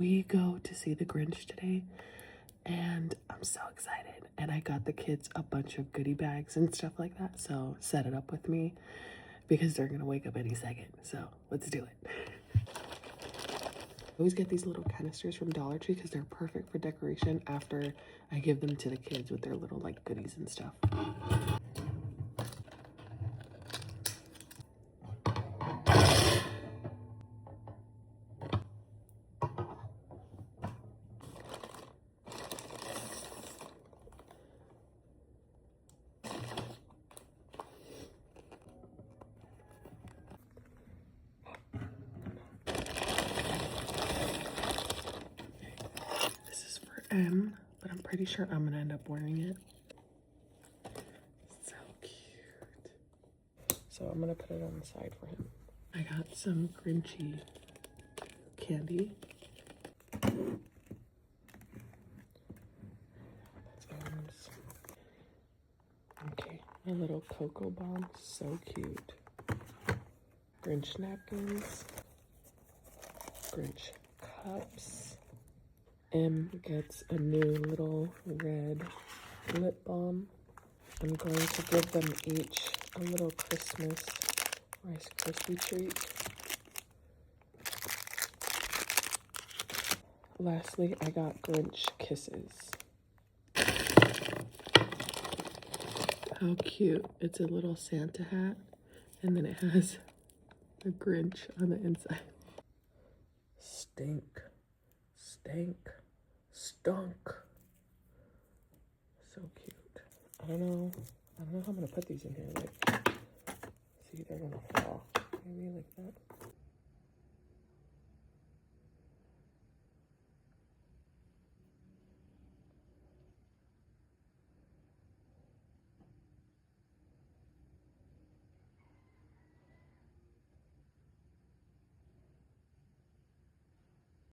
We go to see The Grinch today, and I'm so excited. And I got the kids a bunch of goodie bags and stuff like that, so set it up with me because they're gonna wake up any second. So let's do it. I always get these little canisters from Dollar Tree because they're perfect for decoration after I give them to the kids with their little like goodies and stuff. M, but I'm pretty sure I'm gonna end up wearing it. So cute. So I'm gonna put it on the side for him. I got some Grinchy candy. Okay, my little cocoa bomb, so cute. Grinch napkins, Grinch cups. M gets a new little red lip balm. I'm going to give them each a little Christmas Rice Krispie treat. Lastly, I got Grinch kisses. How cute. It's a little Santa hat, and then it has the Grinch on the inside. Stink. Stank. Stunk. So cute. I don't know how I'm gonna put these in here. Like, see, they're gonna fall. Maybe like that.